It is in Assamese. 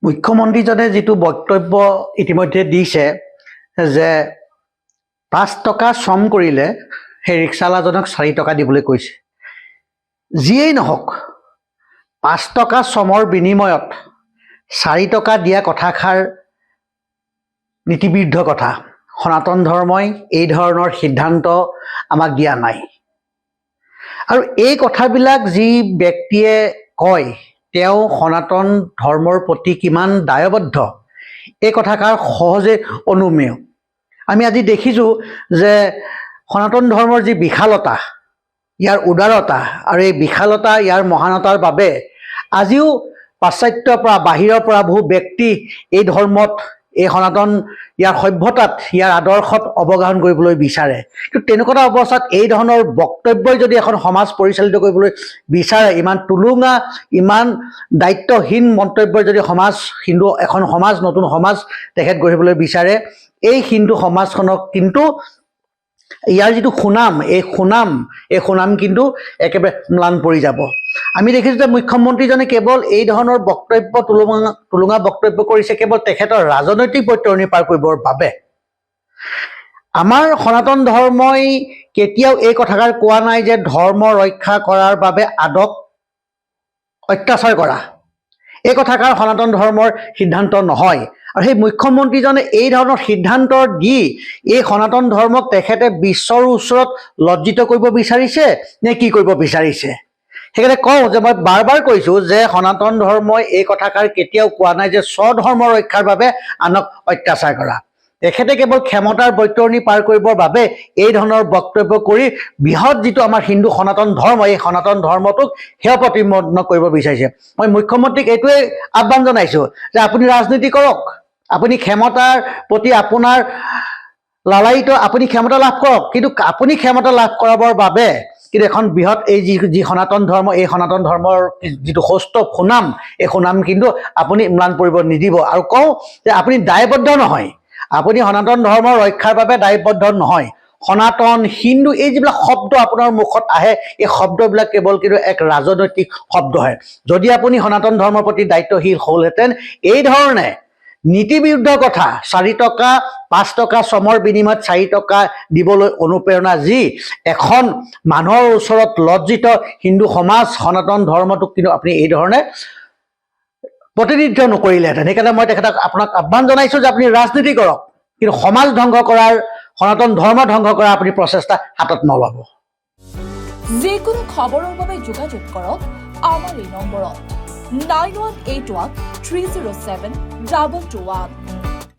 মুখ্যমন্ত্ৰীজনে যিটো বক্তব্য ইতিমধ্যে দিছে যে 5 টকা শ্ৰম কৰিলে সেই ৰিক্সাৱালাজনক 4 টকা দিবলৈ কৈছে। যিয়েই নহওক 5 টকা শ্ৰমৰ বিনিময়ত 4 টকা দিয়া কথাষাৰ নীতিবিৰুদ্ধ কথা। সনাতন ধৰ্মই এই ধৰণৰ সিদ্ধান্ত আমাক দিয়া নাই। আৰু এই কথাবিলাক যি ব্যক্তিয়ে কয় তেওঁ সনাতন ধৰ্মৰ প্ৰতি কিমান দায়বদ্ধ এই কথাষাৰ সহজে অনুমেয়। আমি আজি দেখিছোঁ যে সনাতন ধৰ্মৰ যি বিশালতা, ইয়াৰ উদাৰতা আৰু এই বিশালতা ইয়াৰ মহানতাৰ বাবে আজিও পাশ্চাত্যৰ পৰা বাহিৰৰ পৰা বহু ব্যক্তি এই ধৰ্মত এই সনাতন ইয়াৰ সভ্যতাত ইয়াৰ আদৰ্শত অৱগাহন কৰিবলৈ বিচাৰে। কিন্তু তেনেকুৱা অৱস্থাত এই ধৰণৰ বক্তব্যই যদি এখন সমাজ পৰিচালিত কৰিবলৈ বিচাৰে, ইমান টুলুঙা ইমান দায়িত্বহীন মন্তব্যই যদি এখন সমাজ নতুন সমাজ তেখেত গঢ়িবলৈ বিচাৰে, এই হিন্দু সমাজখনক কিন্তু ইয়াৰ যিটো সুনাম এই সুনাম কিন্তু একেবাৰে ম্লান পৰি যাব। আমি দেখিছোঁ যে মুখ্যমন্ত্ৰীজনে কেৱল এই ধৰণৰ বক্তব্য টুলুঙা বক্তব্য কৰিছে কেৱল তেখেতৰ ৰাজনৈতিক বৈতৰণি পাৰ কৰিবৰ বাবে। আমাৰ সনাতন ধৰ্মই কেতিয়াও এই কথাষাৰ কোৱা নাই যে ধৰ্ম ৰক্ষা কৰাৰ বাবে আদক অত্যাচাৰ কৰা। এই কথাষাৰ সনাতন ধৰ্মৰ সিদ্ধান্ত নহয়। আৰু সেই মুখ্যমন্ত্ৰীজনে এই ধৰণৰ সিদ্ধান্ত দি এই সনাতন ধৰ্মক তেখেতে বিশ্বৰ ওচৰত লজ্জিত কৰিব বিচাৰিছে নে কি কৰিব বিচাৰিছে? সেইকাৰণে কওঁ যে মই বাৰ বাৰ কৈছোঁ যে সনাতন ধৰ্মই এই কথাষাৰ কেতিয়াও কোৱা নাই যে স্বধৰ্ম ৰক্ষাৰ বাবে আনক অত্যাচাৰ কৰা। তেখেতে কেৱল ক্ষমতাৰ বৈতৰণি পাৰ কৰিবৰ বাবে এই ধৰণৰ বক্তব্য কৰি বৃহৎ যিটো আমাৰ হিন্দু সনাতন ধৰ্ম এই সনাতন ধৰ্মটোক হেয় প্ৰতিপন্ন কৰিব বিচাৰিছে। মই মুখ্যমন্ত্ৰীক এইটোৱে আহ্বান জনাইছোঁ যে আপুনি ৰাজনীতি কৰক, আপুনি ক্ষমতাৰ প্ৰতি আপোনাৰ লালায়িত, আপুনি ক্ষমতা লাভ কৰক, কিন্তু আপুনি ক্ষমতা লাভ কৰাবৰ বাবে কিন্তু এখন বৃহৎ এই যি সনাতন ধৰ্ম এই সনাতন ধৰ্মৰ যিটো সৌষ্ঠৱ সুনাম এই সুনাম কিন্তু আপুনি ম্লান পৰিব নিদিব। আৰু কওঁ যে আপুনি দায়বদ্ধ নহয়, আপুনি সনাতন ধৰ্মৰ ৰক্ষাৰ বাবে দায়বদ্ধ নহয়। সনাতন হিন্দু এই যিবিলাক শব্দ আপোনাৰ মুখত আহে এই শব্দবিলাক কেৱল কিন্তু এক ৰাজনৈতিক শব্দহে। যদি আপুনি সনাতন ধৰ্মৰ প্ৰতি দায়িত্বশীল হ'লহেঁতেন এই ধৰণে নীতিবিৰুদ্ধ কথা 4 টকা 5 টকা শ্ৰমৰ বিনিময়ত 4 টকা দিবলৈ অনুপ্ৰেৰণা যি এখন মানুহৰ ওচৰত লজ্জিত হিন্দু সমাজ সনাতন ধৰ্মটোক কিন্তু আপুনি এই ধৰণে প্ৰতিনিধিত্ব নকৰিলেহেঁতেন। সেইকাৰণে মই আপোনাক আহ্বান জনাইছোঁ যে আপুনি ৰাজনীতি কৰক, কিন্তু সমাজ ধ্বংস কৰাৰ সনাতন ধৰ্ম ধ্বংস কৰাৰ আপুনি প্ৰচেষ্টা হাতত নল'ব। যিকোনো খবৰৰ বাবে যোগাযোগ কৰক আমাৰ এই নম্বৰত 9181 307 221।